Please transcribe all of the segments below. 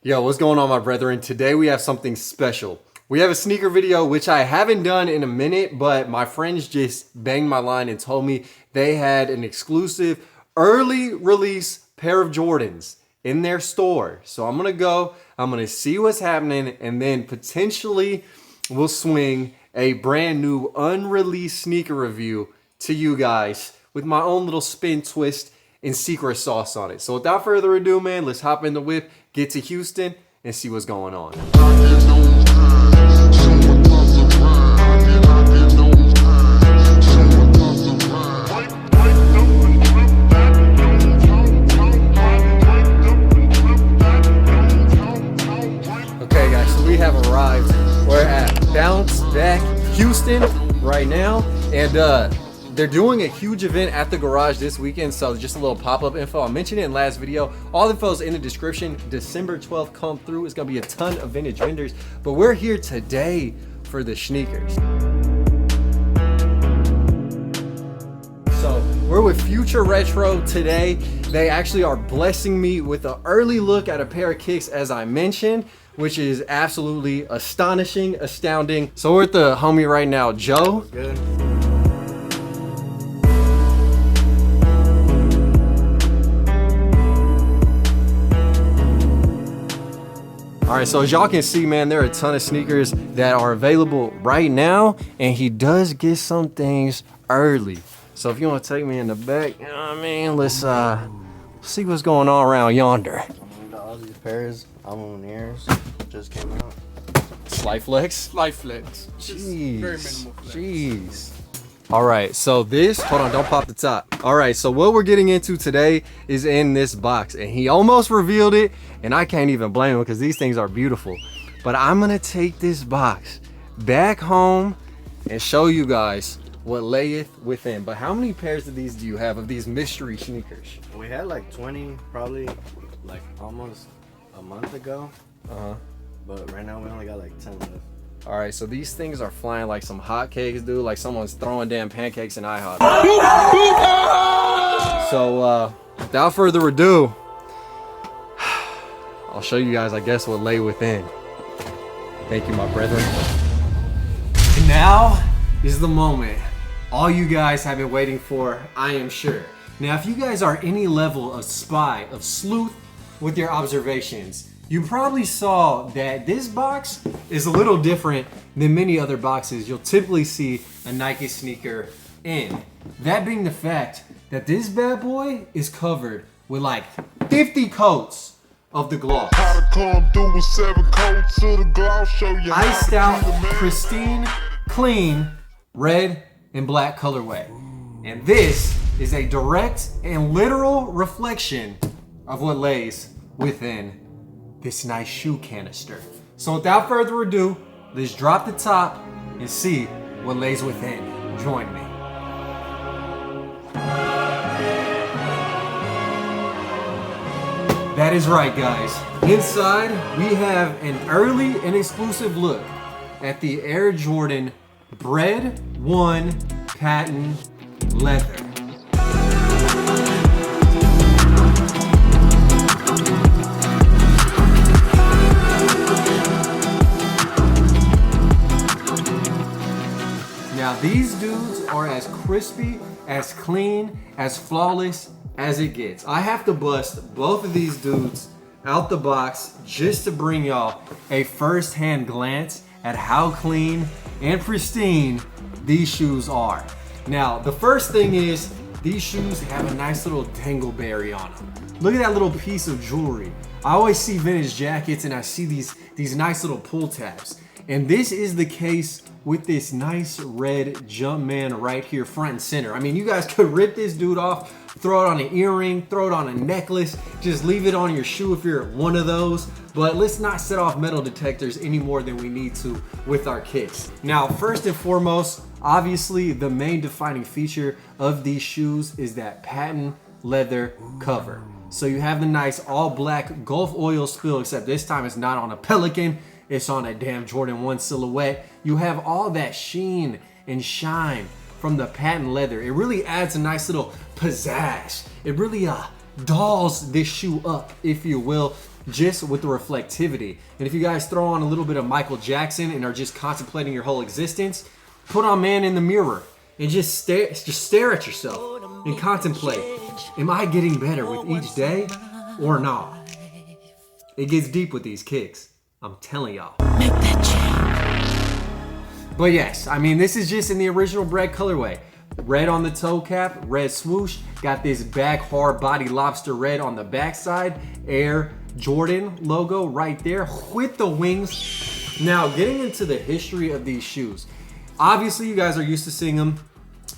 Yo, what's going on, my brethren? Today we have something special. We have a sneaker video, which I haven't done in a minute, but my friends just banged my line and told me they had an exclusive early release pair of Jordans in their store. So I'm gonna see what's happening, and then potentially we'll swing a brand new unreleased sneaker review to you guys with my own little spin, twist, and secret sauce on it. So without further ado, man, let's hop in the whip, get to Houston, and see what's going on. Okay, guys, so we have arrived. We're at Bounce Back Houston right now, and they're doing a huge event at the garage this weekend, so just a little pop-up info. I mentioned it in last video. All the info is in the description. December 12th come through. It's gonna be a ton of vintage vendors, but we're here today for the sneakers. So we're with Future Retro today. They actually are blessing me with an early look at a pair of kicks, as I mentioned, which is absolutely astonishing, astounding. So we're with the homie right now, Joe. Good. All right, so as y'all can see, man, there are a ton of sneakers that are available right now, and he does get some things early. So if you want to take me in the back, you know what I mean, let's see what's going on around yonder. All these pairs, ears just came out. Slight flex. Life flex. Just Jeez. very minimal flex. Jeez. All right, so this, hold on, don't pop the top. All right, so what we're getting into today is in this box, and he almost revealed it, and I can't even blame him because these things are beautiful. But I'm gonna take this box back home and show you guys what layeth within. But how many pairs of these do you have, of these mystery sneakers? We had like 20, probably like almost a month ago. But right now we only got like 10 left. All right, so these things are flying like some hotcakes, dude. Like someone's throwing damn pancakes in IHOP. So without further ado, I'll show you guys, I guess, what lay within. Thank you, my brethren. And now is the moment all you guys have been waiting for, I am sure. Now, if you guys are any level of spy, of sleuth with your observations, you probably saw that this box is a little different than many other boxes you'll typically see a Nike sneaker in. That being the fact that this bad boy is covered with like 50 coats of the gloss. Iced out, pristine, clean, red and black colorway. And this is a direct and literal reflection of what lays within this nice shoe canister. So without further ado, let's drop the top and see what lays within. Join me. That is right, guys. Inside, we have an early and exclusive look at the Air Jordan BRED 1 patent leather. Now these dudes are as crispy, as clean, as flawless as it gets. I have to bust both of these dudes out the box just to bring y'all a first-hand glance at how clean and pristine these shoes are. Now, the first thing is these shoes have a nice little dangleberry on them. Look at that little piece of jewelry. I always see vintage jackets and I see these nice little pull tabs. And this is the case with this nice red Jumpman right here front and center. I mean, you guys could rip this dude off, throw it on an earring, throw it on a necklace, just leave it on your shoe if you're one of those. But let's not set off metal detectors any more than we need to with our kicks. Now, first and foremost, obviously the main defining feature of these shoes is that patent leather cover. So you have the nice all black Gulf oil spill, except this time it's not on a Pelican, it's on a damn Jordan 1 silhouette. You have all that sheen and shine from the patent leather. It really adds a nice little pizzazz. It really dolls this shoe up, if you will. just with the reflectivity. And if you guys throw on a little bit of Michael Jackson and are just contemplating your whole existence, put on Man in the Mirror and just stare at yourself and contemplate, am I getting better with each day or not? It gets deep with these kicks, I'm telling y'all. Make that change. But yes, I mean, this is just in the original BRED colorway. Red on the toe cap, red swoosh, got this back hard body lobster red on the backside, Air Jordan logo right there with the wings. Now, getting into the history of these shoes. Obviously, you guys are used to seeing them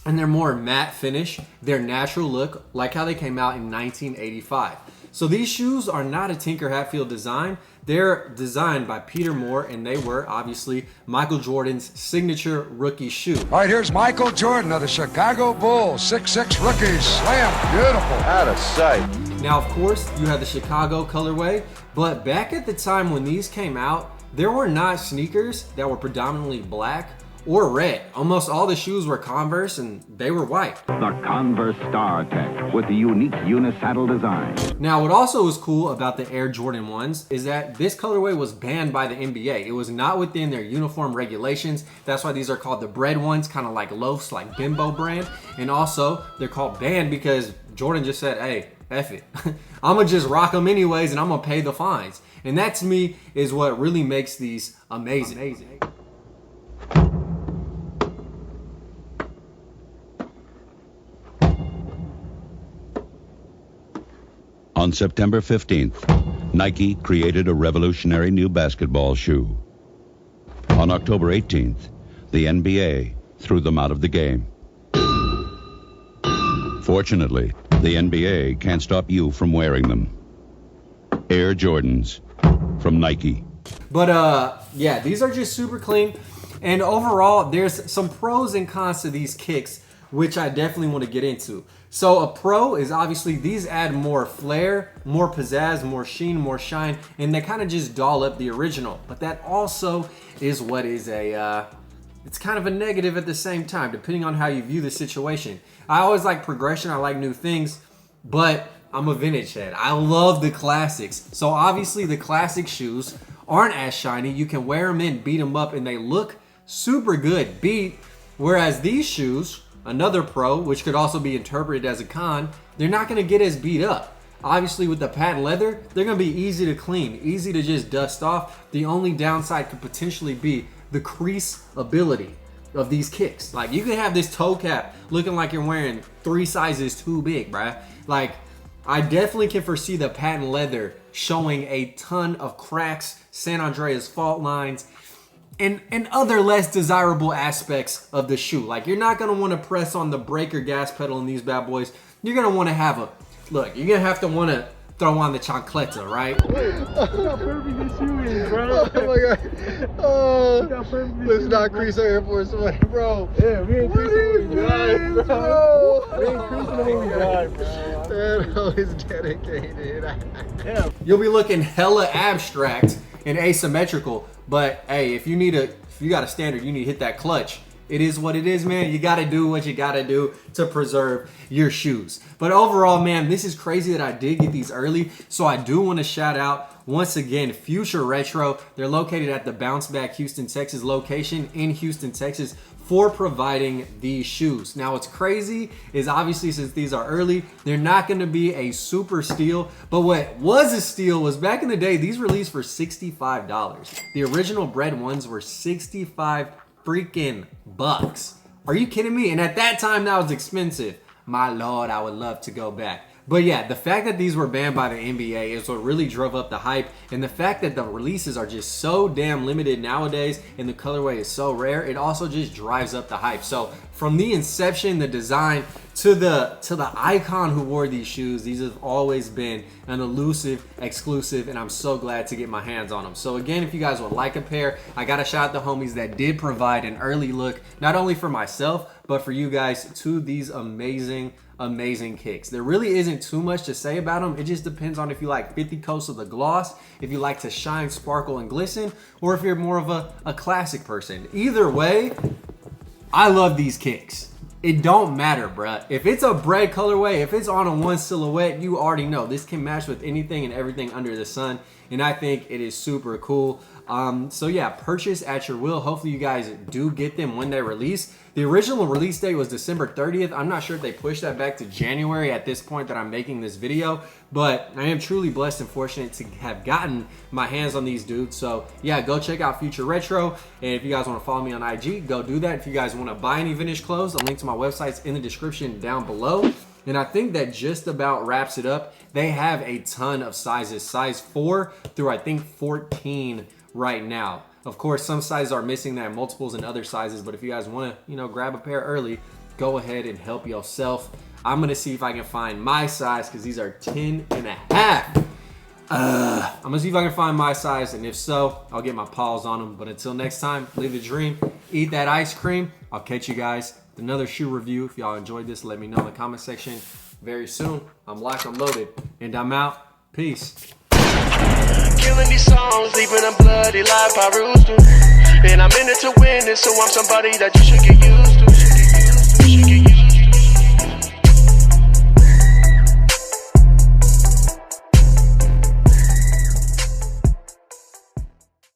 and they're more matte finish, their natural look, like how they came out in 1985. So these shoes are not a Tinker Hatfield design. They're designed by Peter Moore, and they were obviously Michael Jordan's signature rookie shoe. All right, here's Michael Jordan of the Chicago Bulls, 6'6" rookies, slam, beautiful. Out of sight. Now, of course, you had the Chicago colorway, but back at the time when these came out, there were not sneakers that were predominantly black or red. Almost all the shoes were Converse and they were white. The Converse Star Tech with the unique unisaddle design. Now, what also was cool about the Air Jordan 1s is that this colorway was banned by the NBA. It was not within their uniform regulations. That's why these are called the BRED ones, kind of like loafs, like Bimbo brand. And also, they're called banned because Jordan just said, hey, F it. I'm gonna just rock them anyways and I'm gonna pay the fines. And that to me is what really makes these amazing. On September 15th, Nike created a revolutionary new basketball shoe. On October 18th, the NBA threw them out of the game. Fortunately, the NBA can't stop you from wearing them. Air Jordans from Nike. But yeah, these are just super clean. And overall, there's some pros and cons to these kicks, which I definitely want to get into. So a pro is obviously these add more flair, more pizzazz, more sheen, more shine, and they kind of just doll up the original. But that also is what is it's kind of a negative at the same time, depending on how you view the situation. I always like progression, I like new things, but I'm a vintage head. I love the classics. So obviously the classic shoes aren't as shiny. You can wear them in, beat them up, and they look super good beat. Whereas these shoes, another pro, which could also be interpreted as a con, they're not gonna get as beat up. Obviously with the patent leather, they're gonna be easy to clean, easy to just dust off. The only downside could potentially be the crease ability of these kicks. Like you could have this toe cap looking like you're wearing 3 sizes too big, bruh. Like I definitely can foresee the patent leather showing a ton of cracks, San Andreas fault lines, and other less desirable aspects of the shoe. Like you're not gonna wanna press on the brake or gas pedal in these bad boys. You're gonna wanna have a, look, you're gonna have to wanna throw on the chancleta, right? Look how perfect this shoe is, bro. Oh my god. Oh, let's not crease our Air Force One, bro. Yeah, we ain't creasing when we drive, bro. We ain't creasing when we drive, bro. That is dedicated. Yeah. You'll be looking hella abstract and asymmetrical, but hey, if you got a standard, you need to hit that clutch. It is what it is, man. You gotta do what you gotta do to preserve your shoes. But overall, man, this is crazy that I did get these early. So I do want to shout out once again Future Retro. They're located at the Bounce Back Houston, Texas location in Houston, Texas, for providing these shoes. Now what's crazy is obviously since these are early, they're not gonna be a super steal, but what was a steal was back in the day, these released for $65. The original BRED ones were 65 freaking bucks. Are you kidding me? And at that time, that was expensive. My Lord, I would love to go back. But yeah, the fact that these were banned by the NBA is what really drove up the hype. And the fact that the releases are just so damn limited nowadays and the colorway is so rare, it also just drives up the hype. So from the inception, the design, to the icon who wore these shoes, these have always been an elusive, exclusive, and I'm so glad to get my hands on them. So again, if you guys would like a pair, I gotta shout out the homies that did provide an early look, not only for myself, but for you guys to these amazing kicks. There really isn't too much to say about them. It just depends on if you like 50 coats of the gloss, if you like to shine, sparkle, and glisten, or if you're more of a classic person. Either way, I love these kicks. It don't matter, bruh. If it's a BRED colorway, if it's on a one silhouette, you already know this can match with anything and everything under the sun. And I think it is super cool. So yeah, purchase at your will. Hopefully you guys do get them when they release. The original release date was December 30th. I'm not sure if they pushed that back to January at this point that I'm making this video, but I am truly blessed and fortunate to have gotten my hands on these dudes. So yeah, go check out Future Retro. And if you guys want to follow me on IG, go do that. If you guys want to buy any vintage clothes, a link to my website's in the description down below. And I think that just about wraps it up. They have a ton of sizes, size 4 through I think 14 right now. Of course, some sizes are missing that have multiples in other sizes, but if you guys want to, you know, grab a pair early, go ahead and help yourself. I'm going to see if I can find my size because these are 10 and a half. I'm going to see if I can find my size, and if so, I'll get my paws on them. But until next time, live the dream, eat that ice cream. I'll catch you guys with another shoe review. If y'all enjoyed this, let me know in the comment section very soon. I'm locked, I'm loaded, and I'm out. Peace. Killing these songs, leaving a bloody life I roost to. And I'm in it to win it, so I'm somebody that you should get used to.